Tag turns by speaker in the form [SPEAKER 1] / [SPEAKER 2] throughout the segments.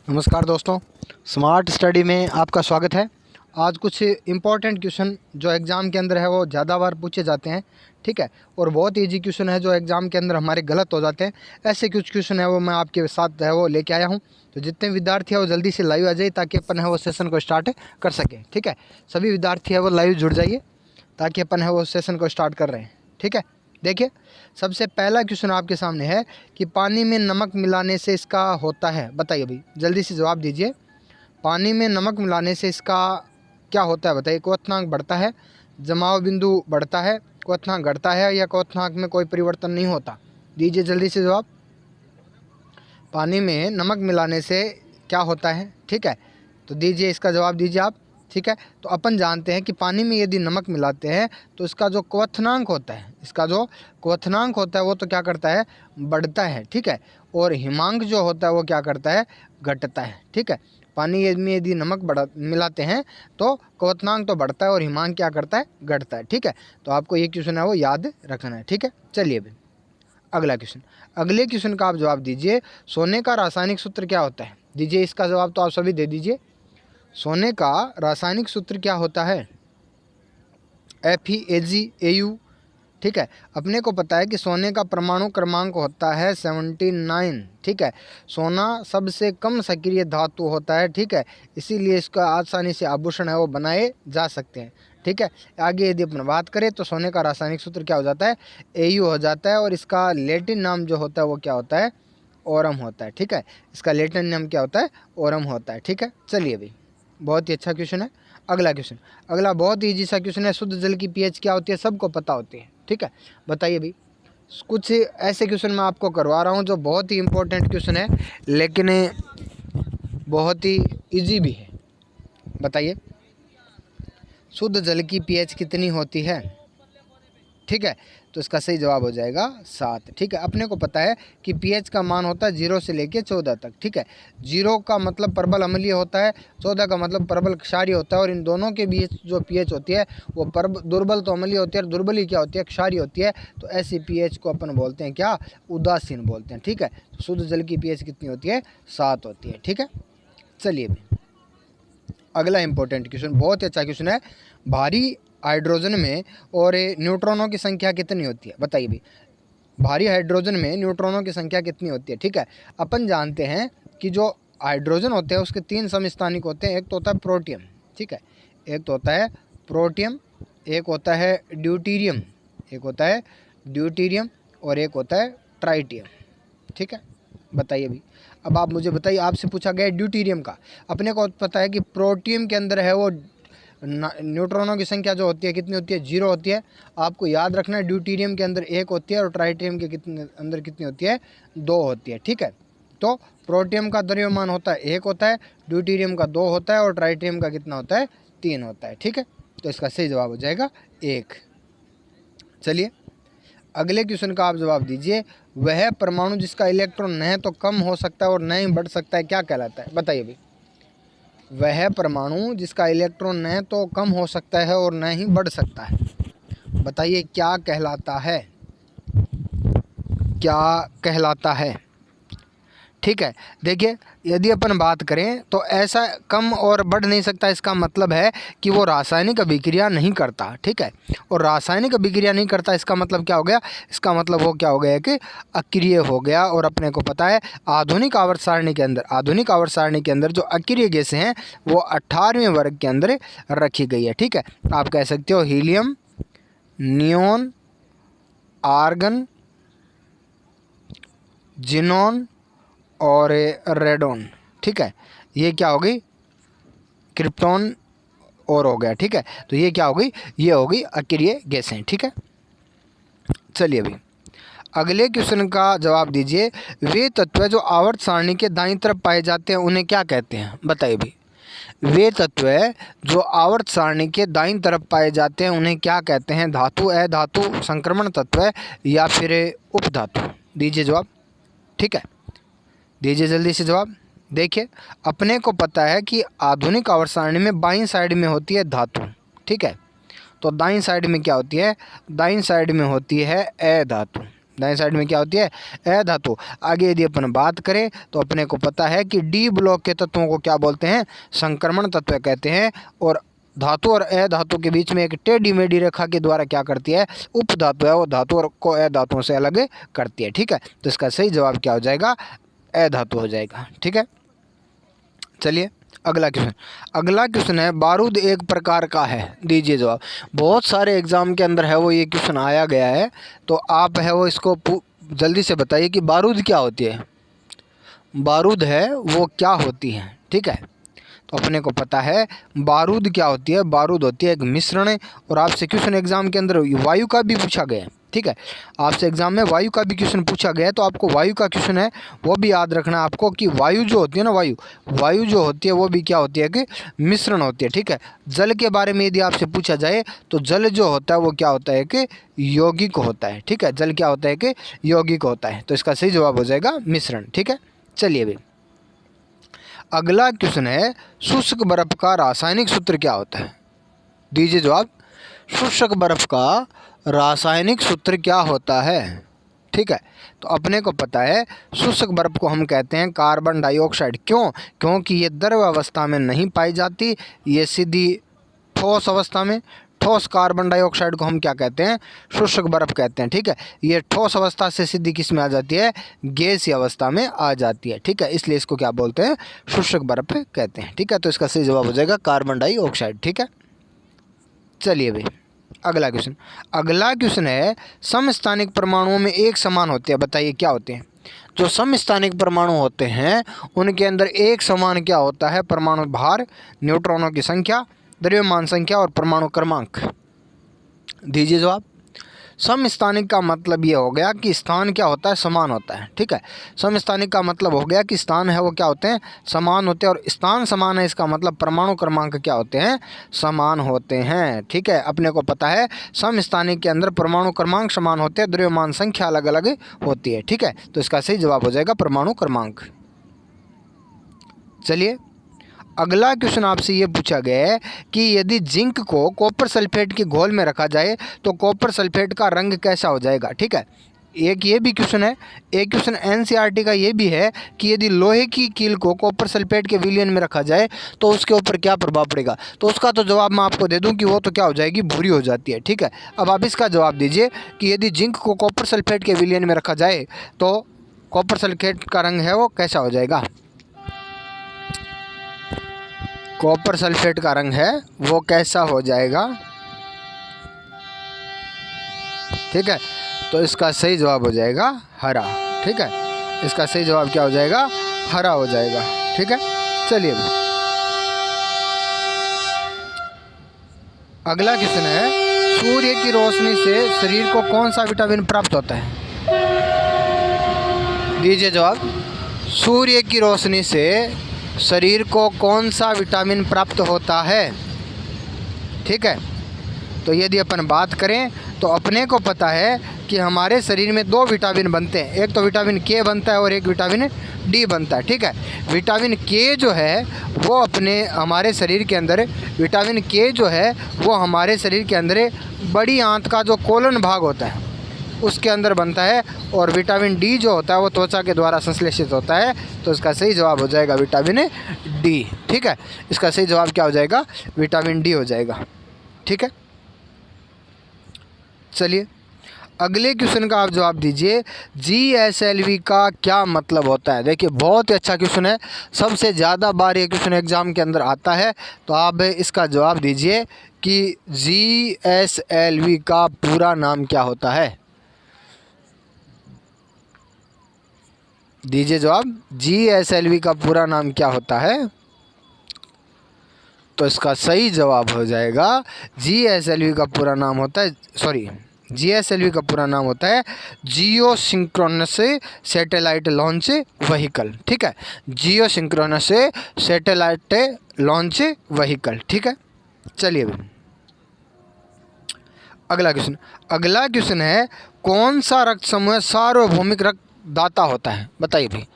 [SPEAKER 1] नमस्कार दोस्तों, smart study में आपका स्वागत है। आज कुछ इम्पोर्टेंट क्वेश्चन जो एग्ज़ाम के अंदर है वो ज़्यादा बार पूछे जाते हैं, ठीक है। और बहुत इजी क्वेश्चन है जो एग्ज़ाम के अंदर हमारे गलत हो जाते हैं। ऐसे कुछ क्वेश्चन है वो मैं आपके साथ है वो लेके आया हूँ। तो जितने विद्यार्थी हैं वो जल्दी से लाइव आ जाइए ताकि अपन है वो सेशन को स्टार्ट कर सकें, ठीक है। सभी विद्यार्थी है वो लाइव जुड़ जाइए ताकि अपन है वो सेशन को स्टार्ट कर रहे हैं, ठीक है। देखिए, सबसे पहला क्वेश्चन आपके सामने है कि पानी में नमक मिलाने से इसका होता है, बताइए भाई, जल्दी से जवाब दीजिए। पानी में नमक मिलाने से इसका क्या होता है बताइए। क्वथनांक बढ़ता है, जमाव बिंदु बढ़ता है, क्वथनांक घटता है या क्वथनांक में कोई परिवर्तन नहीं होता। दीजिए जल्दी से जवाब। पानी में नमक मिलाने से क्या होता है, ठीक है। तो दीजिए, इसका जवाब दीजिए आप, ठीक है। तो अपन जानते हैं कि पानी में यदि नमक मिलाते हैं तो इसका जो क्वथनांक होता है, वो तो क्या करता है, बढ़ता है, ठीक है। और हिमांक जो होता है वो क्या करता है, घटता है, ठीक है। पानी में यदि नमक मिलाते हैं तो क्वथनांक तो बढ़ता है और हिमांक क्या करता है, घटता है, ठीक है। तो आपको ये क्वेश्चन है वो याद रखना है, ठीक है। चलिए भाई, अगले क्वेश्चन का आप जवाब दीजिए। सोने का रासायनिक सूत्र क्या होता है? दीजिए, इसका जवाब तो आप सभी दे दीजिए। सोने का रासायनिक सूत्र क्या होता है? FeAgAu, ठीक है। अपने को पता है कि सोने का परमाणु क्रमांक होता है 79, ठीक है। सोना सबसे कम सक्रिय धातु होता है, ठीक है। इसीलिए इसका आसानी से आभूषण है वो बनाए जा सकते हैं, ठीक है। आगे यदि अपन बात करें तो सोने का रासायनिक सूत्र क्या हो जाता है, Au हो जाता है। और इसका लैटिन नाम जो होता है वो क्या होता है, ओरम होता है, ठीक है। इसका लैटिन नाम क्या होता है, ओरम होता है, ठीक है। चलिए भाई, बहुत ही अच्छा क्वेश्चन है। अगला बहुत ही ईजी सा क्वेश्चन है। शुद्ध जल की पीएच क्या होती है, सबको पता होती है, ठीक है। बताइए भाई, कुछ ऐसे क्वेश्चन मैं आपको करवा रहा हूँ जो बहुत ही इंपॉर्टेंट क्वेश्चन है लेकिन बहुत ही इजी भी है। बताइए, शुद्ध जल की पीएच कितनी होती है, ठीक है। तो इसका सही जवाब हो जाएगा 7, ठीक है। अपने को पता है कि पीएच का मान होता है 0 से लेके 14 तक, ठीक है। 0 का मतलब प्रबल अम्लीय होता है, 14 का मतलब प्रबल क्षारीय होता है। और इन दोनों के बीच जो पीएच होती है वो दुर्बल तो अम्लीय होती है और दुर्बल ही क्या होती है, क्षारीय होती है। तो ऐसी पीएच को अपन बोलते हैं क्या, उदासीन बोलते हैं, ठीक है। तो शुद्ध जल की पीएच कितनी होती है, 7 होती है, ठीक है। चलिए भी, अगला इंपॉर्टेंट क्वेश्चन, बहुत ही अच्छा क्वेश्चन है। भारी हाइड्रोजन में और न्यूट्रॉनों की संख्या कितनी होती है, बताइए भाई। भारी हाइड्रोजन में न्यूट्रॉनों की संख्या कितनी होती है, ठीक है। अपन जानते हैं कि जो हाइड्रोजन होते हैं उसके 3 समस्थानिक होते हैं। एक तो होता है प्रोटियम, ठीक है। एक तो होता है प्रोटियम, एक होता है ड्यूटीरियम, और एक होता है ट्राइटियम, ठीक है। बताइए भाई, अब आप मुझे बताइए, आपसे पूछा गया ड्यूटीरियम का। अपने को पता है कि प्रोटियम के अंदर है वो न्यूट्रॉनों की संख्या जो होती है कितनी होती है, 0 होती है। आपको याद रखना है ड्यूटीरियम के अंदर 1 होती है और ट्राइटियम के अंदर कितनी होती है, 2 होती है, ठीक है। तो प्रोटियम का द्रव्यमान होता है 1 होता है, ड्यूटीरियम का 2 होता है और ट्राइटियम का कितना होता है, 3 होता है, ठीक है। तो इसका सही जवाब हो जाएगा 1। चलिए, अगले क्वेश्चन का आप जवाब दीजिए। वह परमाणु जिसका इलेक्ट्रॉन न तो कम हो सकता है और न ही बढ़ सकता है क्या कहलाता है, बताइए भाई। वह परमाणु जिसका इलेक्ट्रॉन न तो कम हो सकता है और न ही बढ़ सकता है, बताइए क्या कहलाता है, ठीक है। देखिए, यदि अपन बात करें तो ऐसा कम और बढ़ नहीं सकता, इसका मतलब है कि वो रासायनिक अभिक्रिया नहीं करता, ठीक है। और रासायनिक अभिक्रिया नहीं करता इसका मतलब क्या हो गया, इसका मतलब वो क्या हो गया कि अक्रिय हो गया। और अपने को पता है आधुनिक आवर्त सारणी के अंदर जो अक्रिय गैसें हैं वो 18वें वर्ग के अंदर रखी गई है, ठीक है। आप कह सकते हो हीलियम, नियोन, आर्गन, जिनॉन और रेडोन, ठीक है। ये क्या हो गई, क्रिप्टॉन और हो गया, ठीक है। तो ये क्या हो गई, ये हो गई अक्रिय गैसें, ठीक है। चलिए अभी अगले क्वेश्चन का जवाब दीजिए। वे तत्व जो आवर्त सारणी के दाईं तरफ पाए जाते हैं उन्हें क्या कहते हैं, बताइए भाई। वे तत्व जो आवर्त सारणी के दाईं तरफ पाए जाते हैं उन्हें क्या कहते हैं, धातु, अधातु, संक्रमण तत्व या फिर उपधातु। दीजिए जवाब, ठीक है। दीजिए जल्दी से जवाब। देखिए, अपने को पता है कि आधुनिक आवर्त सारणी में बाईं साइड में होती है धातु, ठीक है। तो दाईं साइड में क्या होती है, दाईं साइड में होती है अधातु। दाएं साइड में क्या होती है, अधातु। आगे यदि अपन बात करें तो अपने को पता है कि डी ब्लॉक के तत्वों को क्या बोलते हैं, संक्रमण तत्व कहते हैं। और धातु और अधातु के बीच में एक टेढ़ी मेढ़ी रेखा के द्वारा क्या करती है, उपधातु है वो धातु और को अधातुओं से अलग करती है। ठीक है, तो इसका सही जवाब क्या हो जाएगा, अधातु हो जाएगा। ठीक है, चलिए अगला क्वेश्चन है, बारूद एक प्रकार का है, दीजिए जवाब। बहुत सारे एग्जाम के अंदर है वो ये क्वेश्चन आया गया है, तो आप है वो इसको जल्दी से बताइए कि बारूद क्या होती है, बारूद है वो क्या होती है। ठीक है, तो अपने को पता है बारूद क्या होती है, बारूद होती है एक मिश्रण। और आपसे क्वेश्चन एग्जाम के अंदर वायु का भी पूछा गया है। ठीक है, आपसे एग्जाम में वायु का भी क्वेश्चन पूछा गया है, तो आपको वायु का क्वेश्चन है वो भी याद रखना है आपको कि वायु जो होती है ना, वायु जो होती है वो भी क्या होती है कि मिश्रण होती है। ठीक है, जल के बारे में यदि आपसे पूछा जाए तो जल जो होता है वो क्या होता है कि यौगिक होता है। ठीक है, जल क्या होता है कि यौगिक होता है, तो इसका सही जवाब हो जाएगा मिश्रण। ठीक है, चलिए भाई अगला क्वेश्चन है, शुष्क बर्फ का रासायनिक सूत्र क्या होता है, दीजिए जवाब। शुष्क बर्फ का रासायनिक सूत्र क्या होता है। ठीक है, तो अपने को पता है शुष्क बर्फ को हम कहते हैं कार्बन डाइऑक्साइड। क्यों, क्योंकि ये द्रव अवस्था में नहीं पाई जाती, ये सीधी ठोस अवस्था में, ठोस कार्बन डाइऑक्साइड को हम क्या कहते हैं, शुष्क बर्फ कहते हैं। ठीक है, ये ठोस अवस्था से सीधी किस में आ जाती है, गैसीय अवस्था में आ जाती है। ठीक है, इसलिए इसको क्या बोलते हैं, शुष्क बर्फ कहते हैं। ठीक है, तो इसका सही जवाब हो जाएगा कार्बन डाइऑक्साइड। ठीक है, चलिए भाई अगला क्वेश्चन है, समस्थानिक परमाणुओं में एक समान होते हैं, बताइए क्या होते हैं। जो समस्थानिक परमाणु होते हैं उनके अंदर एक समान क्या होता है, परमाणु भार, न्यूट्रॉनों की संख्या, द्रव्यमान संख्या और परमाणु क्रमांक। दीजिए जवाब। समस्थानिक का मतलब ये हो गया कि स्थान क्या होता है, समान होता है। ठीक है, समस्थानिक का मतलब हो गया कि स्थान है वो क्या होते हैं, समान होते हैं। और स्थान समान है इसका मतलब परमाणु क्रमांक क्या होते हैं, समान होते हैं। ठीक है, अपने को पता है समस्थानिक के अंदर परमाणु क्रमांक समान होते हैं, द्रव्यमान संख्या अलग अलग होती है। ठीक है, तो इसका सही जवाब हो जाएगा परमाणु क्रमांक। चलिए अगला क्वेश्चन आपसे ये पूछा गया है कि यदि जिंक को कॉपर सल्फेट के घोल में रखा जाए तो कॉपर सल्फेट का रंग कैसा हो जाएगा। ठीक है, एक ये भी क्वेश्चन है। एक क्वेश्चन एनसीईआरटी का ये भी है कि यदि लोहे की कील को कॉपर सल्फेट के विलयन में रखा जाए तो उसके ऊपर क्या प्रभाव पड़ेगा। तो उसका तो जवाब मैं आपको दे दूं कि वो तो क्या हो जाएगी, भूरी हो जाती है। ठीक है, अब आप इसका जवाब दीजिए कि यदि जिंक को कॉपर सल्फेट के विलयन में रखा जाए तो कॉपर सल्फेट का रंग है वो कैसा हो जाएगा। कॉपर सल्फेट का रंग है वो कैसा हो जाएगा। ठीक है, तो इसका सही जवाब हो जाएगा हरा। ठीक है, इसका सही जवाब क्या हो जाएगा, हरा हो जाएगा। ठीक है, चलिए अगला क्वेश्चन है, सूर्य की रोशनी से शरीर को कौन सा विटामिन प्राप्त होता है। दीजिए जवाब। सूर्य की रोशनी से शरीर को कौन सा विटामिन प्राप्त होता है। ठीक है, तो यदि अपन बात करें तो अपने को पता है कि हमारे शरीर में दो विटामिन बनते हैं, एक तो विटामिन के बनता है और एक विटामिन डी बनता है। ठीक है, विटामिन के जो है वो हमारे शरीर के अंदर, विटामिन के जो है वो हमारे शरीर के अंदर बड़ी आंत का जो कोलन भाग होता है उसके अंदर बनता है। और विटामिन डी जो होता है वो त्वचा के द्वारा संश्लेषित होता है, तो इसका सही जवाब हो जाएगा विटामिन डी। ठीक है, इसका सही जवाब क्या हो जाएगा, विटामिन डी हो जाएगा। ठीक है, चलिए अगले क्वेश्चन का आप जवाब दीजिए, GSLV का क्या मतलब होता है। देखिए बहुत ही अच्छा क्वेश्चन है, सबसे ज़्यादा बार ये क्वेश्चन एग्जाम के अंदर आता है, तो आप इसका जवाब दीजिए कि GSLV का पूरा नाम क्या होता है। दीजिए जवाब। GSLV का पूरा नाम क्या होता है, तो इसका सही जवाब हो जाएगा GSLV का पूरा नाम होता है, GSLV का पूरा नाम होता है जियो सिंक्रोनस सैटेलाइट लॉन्च व्हीकल। ठीक है, जियो सिंक्रोनस सैटेलाइट लॉन्च व्हीकल। ठीक है, चलिए अगला क्वेश्चन है, कौन सा रक्त समूह सार्वभौमिक रक्त दाता होता है, बताइए भाई।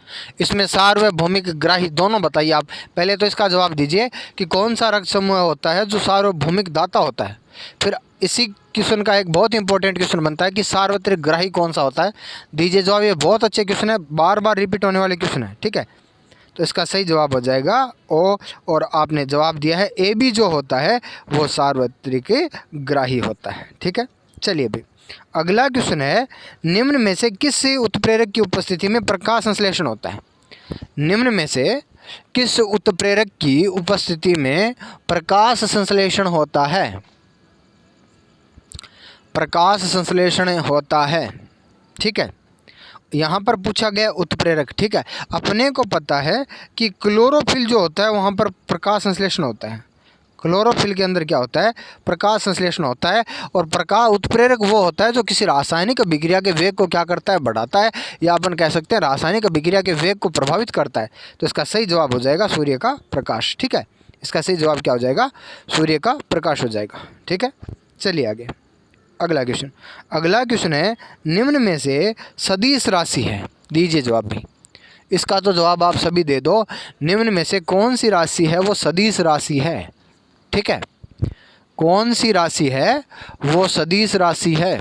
[SPEAKER 1] इसमें सार्वभौमिक ग्राही दोनों बताइए आप। पहले तो इसका जवाब दीजिए कि कौन सा रक्त समूह होता है जो सार्वभौमिक दाता होता है, फिर इसी क्वेश्चन का एक बहुत इंपॉर्टेंट क्वेश्चन बनता है कि सार्वत्रिक ग्राही कौन सा होता है। दीजिए जवाब। ये बहुत अच्छे क्वेश्चन है, बार बार रिपीट होने वाले क्वेश्चन है। ठीक है, तो इसका सही जवाब हो जाएगा ओ, और आपने जवाब दिया है ए बी जो होता है वो सार्वत्रिक ग्राही होता है। ठीक है, चलिए अभी अगला क्वेश्चन है, निम्न में से किस उत्प्रेरक की उपस्थिति में प्रकाश संश्लेषण होता है? निम्न में से किस उत्प्रेरक की उपस्थिति में प्रकाश संश्लेषण होता है? प्रकाश संश्लेषण होता है। ठीक है, यहाँ पर पूछा गया उत्प्रेरक। ठीक है, अपने को पता है कि क्लोरोफिल जो होता है वहाँ पर प्रकाश संश्लेषण होता है। क्लोरोफिल के अंदर क्या होता है? प्रकाश संश्लेषण होता है। और प्रकाश उत्प्रेरक वो होता है जो किसी रासायनिक अभिक्रिया के वेग को क्या करता है? बढ़ाता है, या अपन कह सकते हैं रासायनिक अभिक्रिया के वेग को प्रभावित करता है। तो इसका सही जवाब हो जाएगा सूर्य का प्रकाश। ठीक है, इसका सही जवाब क्या हो जाएगा? सूर्य का प्रकाश हो जाएगा। ठीक है, चलिए आगे अगला क्वेश्चन। अगला क्वेश्चन है, निम्न में से सदिश राशि है? दीजिए जवाब भी। इसका तो जवाब आप सभी दे दो। निम्न में से कौन सी राशि है वो सदिश राशि है? ठीक है, कौन सी राशि है वो सदिश राशि है?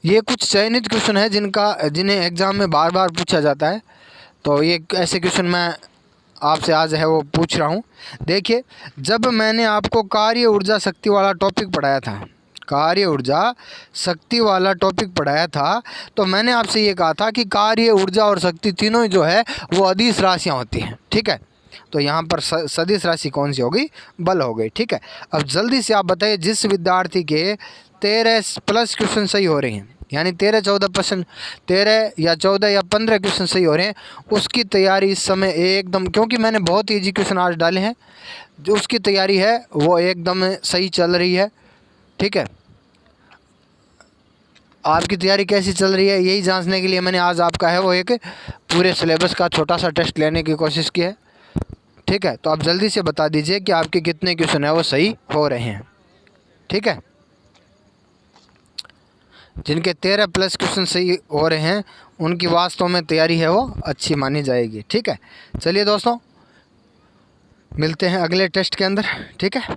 [SPEAKER 1] ये कुछ चयनित क्वेश्चन है जिन्हें एग्जाम में बार बार पूछा जाता है। तो ये ऐसे क्वेश्चन मैं आपसे आज है वो पूछ रहा हूँ। देखिए, जब मैंने आपको कार्य ऊर्जा शक्ति वाला टॉपिक पढ़ाया था, कार्य ऊर्जा शक्ति वाला टॉपिक पढ़ाया था, तो मैंने आपसे ये कहा था कि कार्य ऊर्जा और शक्ति तीनों जो है वो अदिश राशियाँ होती हैं। ठीक है, तो यहाँ पर सदिश राशि कौन सी होगी? बल हो गई। ठीक है, अब जल्दी से आप बताइए, जिस विद्यार्थी के 13+ क्वेश्चन सही हो रहे हैं, यानी 13 या 14 या 15 क्वेश्चन सही हो रहे हैं, उसकी तैयारी इस समय एकदम, क्योंकि मैंने बहुत ईजी क्वेश्चन आज डाले हैं, जो उसकी तैयारी है वो एकदम सही चल रही है। ठीक है, आपकी तैयारी कैसी चल रही है यही जांचने के लिए मैंने आज आपका है वो एक पूरे सिलेबस का छोटा सा टेस्ट लेने की कोशिश की है। ठीक है, तो आप जल्दी से बता दीजिए कि आपके कितने क्वेश्चन है वो सही हो रहे हैं। ठीक है, जिनके 13+ क्वेश्चन सही हो रहे हैं उनकी वास्तव में तैयारी है वो अच्छी मानी जाएगी। ठीक है, चलिए दोस्तों, मिलते हैं अगले टेस्ट के अंदर। ठीक है।